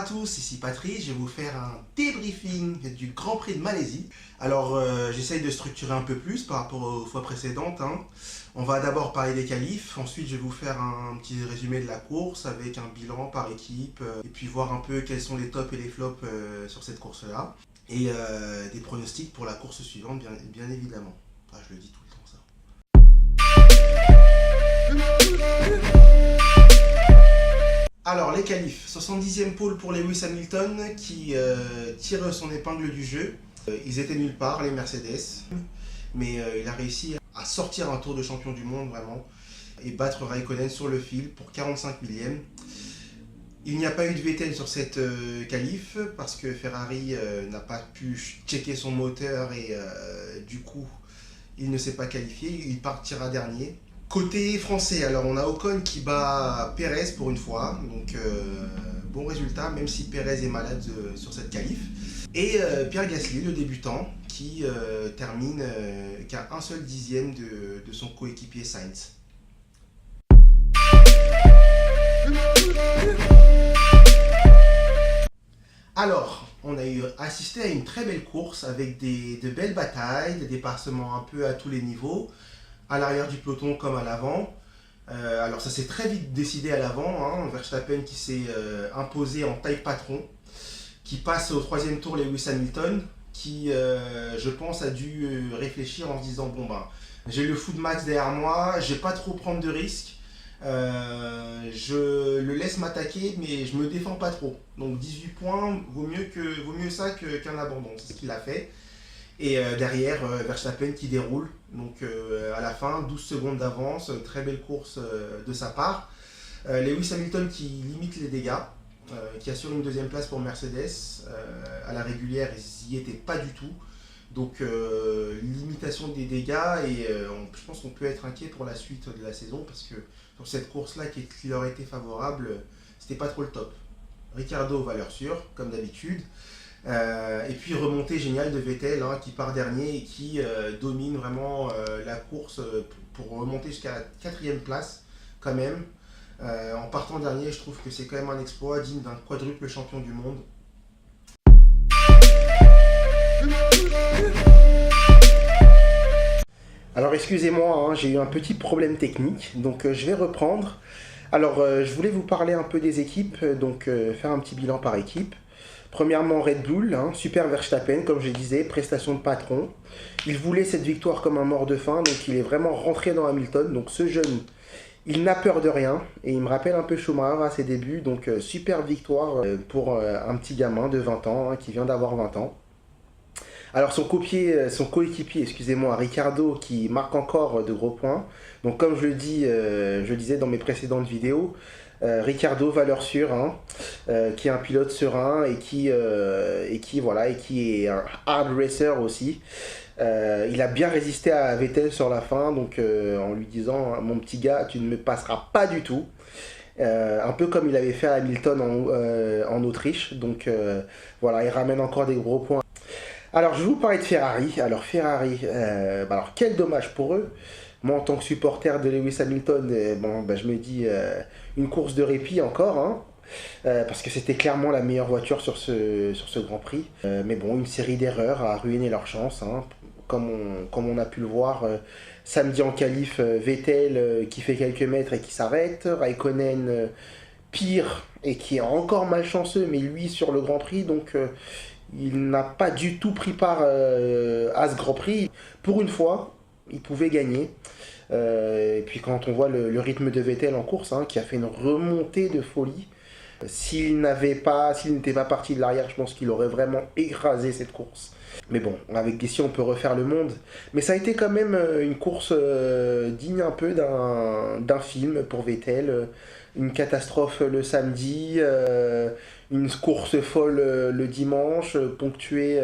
tous, ici Patrice, je vais vous faire un débriefing du Grand Prix de Malaisie. Alors j'essaye de structurer un peu plus par rapport aux fois précédentes. On va d'abord parler des qualifs, ensuite je vais vous faire un petit résumé de la course avec un bilan par équipe et puis voir un peu quels sont les tops et les flops sur cette course-là. Et des pronostics pour la course suivante, bien évidemment. Ah, je le dis tout le temps ça. Alors les qualifs, 70e pole pour Lewis Hamilton qui tire son épingle du jeu. Ils étaient nulle part, les Mercedes, mais il a réussi à sortir un tour de champion du monde vraiment et battre Raikkonen sur le fil pour 45 millième. Il n'y a pas eu de Vettel sur cette qualif parce que Ferrari n'a pas pu checker son moteur et du coup il ne s'est pas qualifié, il partira dernier. Côté français, alors on a Ocon qui bat Perez pour une fois, donc bon résultat même si Perez est malade sur cette qualif. Et Pierre Gasly, le débutant, qui termine qu'à un seul dixième de son coéquipier Sainz. Alors, on a assisté à une très belle course avec de belles batailles, des dépassements un peu à tous les niveaux, à l'arrière du peloton comme à l'avant. Alors ça s'est très vite décidé à l'avant, Verstappen qui s'est imposé en taille patron, qui passe au troisième tour Lewis Hamilton, qui je pense a dû réfléchir en se disant bon ben j'ai le fou de Max derrière moi, je vais pas trop prendre de risques. Je le laisse m'attaquer mais je me défends pas trop, donc 18 points vaut mieux ça qu'un abandon, c'est ce qu'il a fait. Et derrière Verstappen qui déroule, donc à la fin 12 secondes d'avance, très belle course de sa part. Lewis Hamilton qui limite les dégâts, qui assure une deuxième place pour Mercedes. À la régulière ils n'y étaient pas du tout, donc limitation des dégâts et je pense qu'on peut être inquiet pour la suite de la saison parce que sur cette course-là qui leur était favorable, c'était pas trop le top. Ricciardo, valeur sûre, comme d'habitude. Et puis remontée géniale de Vettel qui part dernier et qui domine vraiment la course pour remonter jusqu'à la 4e place quand même. En partant dernier, je trouve que c'est quand même un exploit digne d'un quadruple champion du monde. Alors excusez-moi, j'ai eu un petit problème technique, donc je vais reprendre. Alors je voulais vous parler un peu des équipes, donc faire un petit bilan par équipe. Premièrement Red Bull, super Verstappen comme je disais, prestation de patron. Il voulait cette victoire comme un mort de faim, donc il est vraiment rentré dans Hamilton. Donc ce jeune, il n'a peur de rien et il me rappelle un peu Schumacher à ses débuts. Donc super victoire pour un petit gamin de 20 ans qui vient d'avoir 20 ans. Alors son coéquipier, excusez-moi, Ricciardo qui marque encore de gros points. Donc comme je le disais dans mes précédentes vidéos, Ricciardo, valeur sûre, qui est un pilote serein et qui est un hard racer aussi. Il a bien résisté à Vettel sur la fin, donc en lui disant mon petit gars, tu ne me passeras pas du tout. Un peu comme il avait fait à Hamilton en Autriche. Donc voilà, il ramène encore des gros points. Alors je vais vous parler de Ferrari. Alors Ferrari, alors quel dommage pour eux. Moi en tant que supporter de Lewis Hamilton, je me dis une course de répit encore, parce que c'était clairement la meilleure voiture sur ce Grand Prix. Mais bon, une série d'erreurs a ruiné leur chance, comme on a pu le voir samedi en qualif, Vettel qui fait quelques mètres et qui s'arrête, Raikkonen pire et qui est encore malchanceux, mais lui sur le Grand Prix, donc il n'a pas du tout pris part à ce Grand Prix. Pour une fois, il pouvait gagner. Et puis quand on voit le rythme de Vettel en course, qui a fait une remontée de folie, s'il n'était pas parti de l'arrière, je pense qu'il aurait vraiment écrasé cette course. Mais bon, avec Gasly on peut refaire le monde. Mais ça a été quand même une course digne un peu d'un film pour Vettel. Une catastrophe le samedi, une course folle le dimanche, ponctuée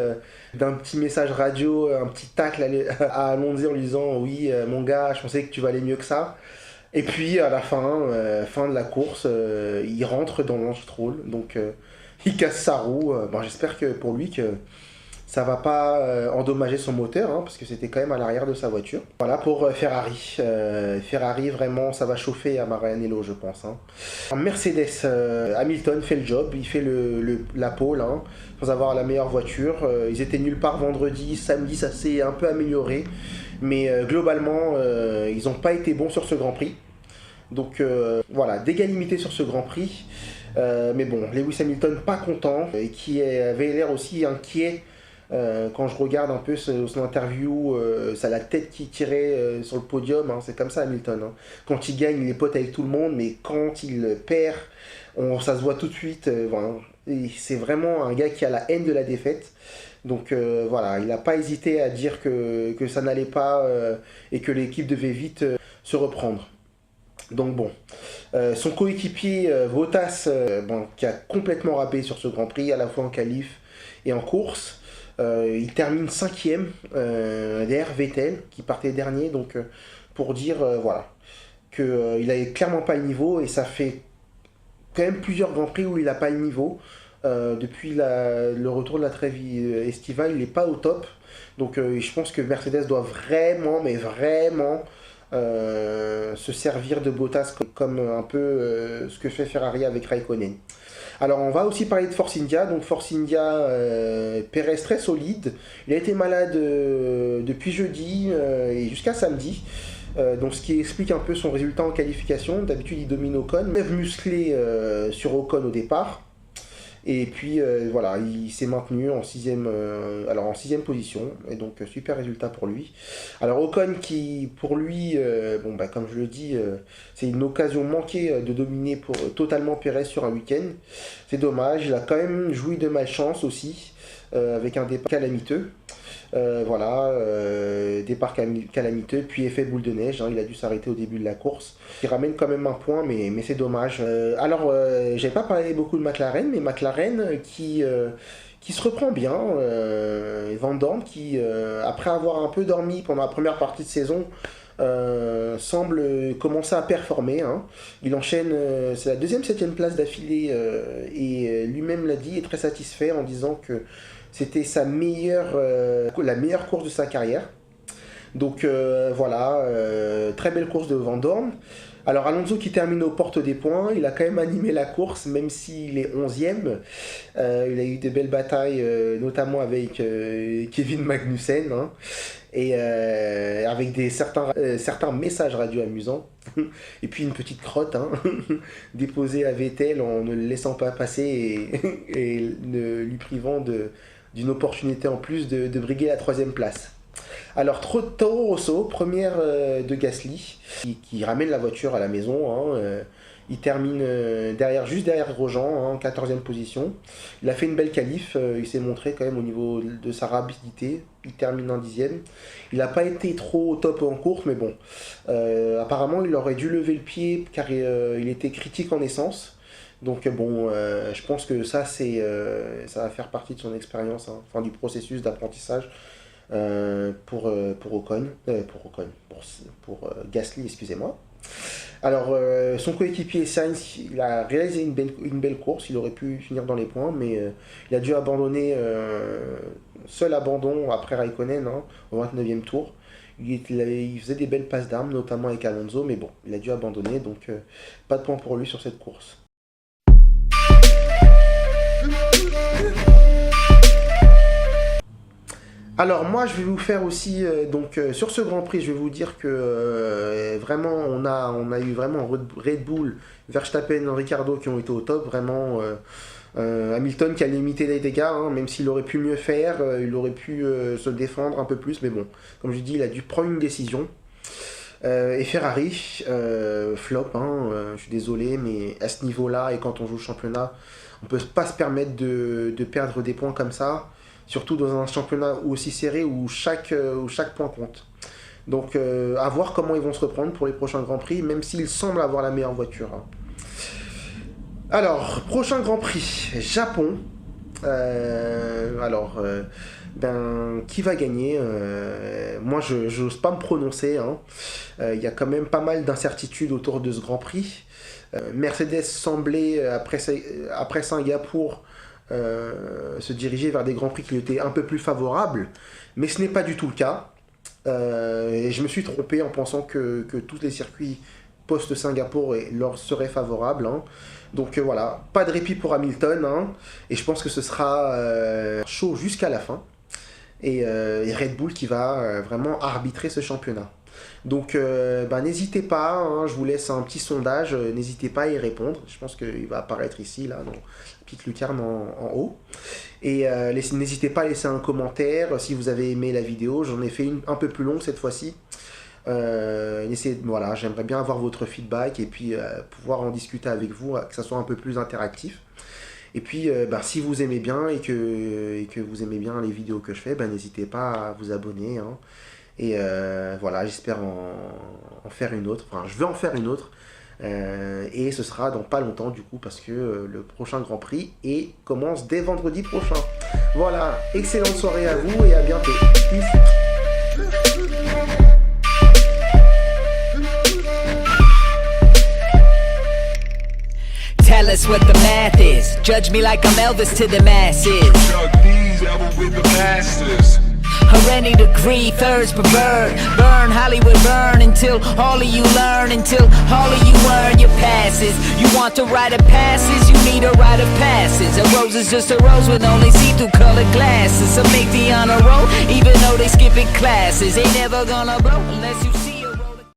d'un petit message radio, un petit tacle à Alonso en lui disant oui mon gars, je pensais que tu valais mieux que ça. Et puis à la fin de la course, il rentre dans l'Ange Stroll, donc il casse sa roue. J'espère que pour lui que ça va pas endommager son moteur, hein, parce que c'était quand même à l'arrière de sa voiture. Voilà pour Ferrari. Ferrari, vraiment, ça va chauffer à Maranello, je pense. Hein. Mercedes, Hamilton fait le job, il fait la pole, hein, sans avoir la meilleure voiture. Ils étaient nulle part vendredi, samedi, ça s'est un peu amélioré. Mais globalement, ils n'ont pas été bons sur ce Grand Prix. Donc voilà, dégâts limités sur ce Grand Prix. Mais bon, Lewis Hamilton pas content et qui avait l'air aussi inquiet quand je regarde un peu son interview. Ça a la tête qui tirait sur le podium, hein, c'est comme ça Hamilton. Hein. Quand il gagne, il est pote avec tout le monde, mais quand il perd, ça se voit tout de suite. Voilà. C'est vraiment un gars qui a la haine de la défaite. Donc voilà, il n'a pas hésité à dire que ça n'allait pas et que l'équipe devait vite se reprendre. Donc bon, son coéquipier Bottas, qui a complètement râpé sur ce Grand Prix, à la fois en qualif et en course. Il termine 5ème derrière Vettel, qui partait dernier. Donc pour dire, voilà, qu'il n'avait clairement pas le niveau. Et ça fait quand même plusieurs Grands Prix où il n'a pas le niveau. Depuis le retour de la trêve estivale, il n'est pas au top. Donc je pense que Mercedes doit vraiment, mais vraiment... se servir de Bottas comme un peu ce que fait Ferrari avec Raikkonen. Alors on va aussi parler de Force India. Donc Force India, Perez très solide. Il a été malade depuis jeudi et jusqu'à samedi. Donc ce qui explique un peu son résultat en qualification. D'habitude il domine Ocon. Lève musclé sur Ocon au départ. Et puis voilà, il s'est maintenu en 6ème position, et donc super résultat pour lui. Alors Ocon qui, pour lui, comme je le dis, c'est une occasion manquée de dominer totalement Perez sur un week-end. C'est dommage, il a quand même joui de malchance aussi, avec un départ calamiteux. Départ calamiteux, puis effet boule de neige, hein, il a dû s'arrêter au début de la course. Il ramène quand même un point, mais c'est dommage. J'avais pas parlé beaucoup de McLaren, mais McLaren qui se reprend bien. Van Dorn qui, après avoir un peu dormi pendant la première partie de saison, semble commencer à performer. Hein. Il enchaîne, c'est la 7ème place d'affilée, et lui-même l'a dit, est très satisfait en disant que c'était la meilleure course de sa carrière. Donc très belle course de Van Dorn. Alors Alonso qui termine aux portes des points, il a quand même animé la course, même s'il est 11ème. Il a eu de belles batailles, notamment avec Kevin Magnussen, hein, et avec certains messages radio amusants. Et puis une petite crotte, hein, déposée à Vettel en ne le laissant pas passer et ne lui privant d'une opportunité en plus de briguer la 3ème place. Alors Toro Rosso, première de Gasly, qui ramène la voiture à la maison. Hein, il termine juste derrière Grosjean, hein, en 14ème position. Il a fait une belle qualif, il s'est montré quand même au niveau de sa rapidité. Il termine en 10ème. Il n'a pas été trop au top en course, mais bon. Apparemment, il aurait dû lever le pied car il était critique en essence. Donc bon, je pense que ça va faire partie de son expérience, hein, enfin du processus d'apprentissage. Pour Gasly, excusez-moi. Alors son coéquipier Sainz, il a réalisé une belle course, il aurait pu finir dans les points, mais il a dû abandonner, seul abandon après Raikkonen, hein, au 29e tour. Il faisait des belles passes d'armes, notamment avec Alonso, mais bon, il a dû abandonner, donc pas de points pour lui sur cette course. Alors moi je vais vous faire aussi, sur ce Grand Prix, je vais vous dire que vraiment on a eu vraiment Red Bull, Verstappen, Ricciardo qui ont été au top, vraiment Hamilton qui a limité les dégâts, hein, même s'il aurait pu mieux faire, il aurait pu se défendre un peu plus, mais bon, comme je dis, il a dû prendre une décision. Et Ferrari, flop, hein, je suis désolé, mais à ce niveau-là, et quand on joue le championnat, on peut pas se permettre de perdre des points comme ça. Surtout dans un championnat aussi serré où chaque point compte. Donc à voir comment ils vont se reprendre pour les prochains Grands Prix, même s'ils semblent avoir la meilleure voiture. Hein. Alors, prochain Grand Prix, Japon. Qui va gagner moi, je n'ose pas me prononcer. Hein. Y a quand même pas mal d'incertitudes autour de ce Grand Prix. Mercedes semblait, après Singapour, se diriger vers des Grands Prix qui étaient un peu plus favorables, mais ce n'est pas du tout le cas. Et je me suis trompé en pensant que tous les circuits post-Singapour leur seraient favorables. Hein. Donc voilà, pas de répit pour Hamilton, hein, et je pense que ce sera chaud jusqu'à la fin. Et Red Bull qui va vraiment arbitrer ce championnat. Donc n'hésitez pas, hein, je vous laisse un petit sondage, n'hésitez pas à y répondre. Je pense qu'il va apparaître ici, là, dans la petite lucarne en haut. Et n'hésitez pas à laisser un commentaire si vous avez aimé la vidéo. J'en ai fait une un peu plus longue cette fois-ci. Voilà, j'aimerais bien avoir votre feedback et puis pouvoir en discuter avec vous, que ça soit un peu plus interactif. Et puis, si vous aimez bien et que vous aimez bien les vidéos que je fais, n'hésitez pas à vous abonner. Hein. Et voilà, j'espère en faire une autre. Enfin, je vais en faire une autre. Et ce sera dans pas longtemps du coup, parce que le prochain Grand Prix commence dès vendredi prochain. Voilà, excellente soirée à vous et à bientôt. Peace. Tell us what the math is. Judge me like I'm Elvis to the masses. Or any degree, thirds per bird. Burn Hollywood, burn until all of you learn, until all of you earn your passes. You want to ride a passes, you need a ride of passes. A rose is just a rose with only see-through colored glasses. So make the honor roll, even though they skipping classes. Ain't never gonna blow unless you see.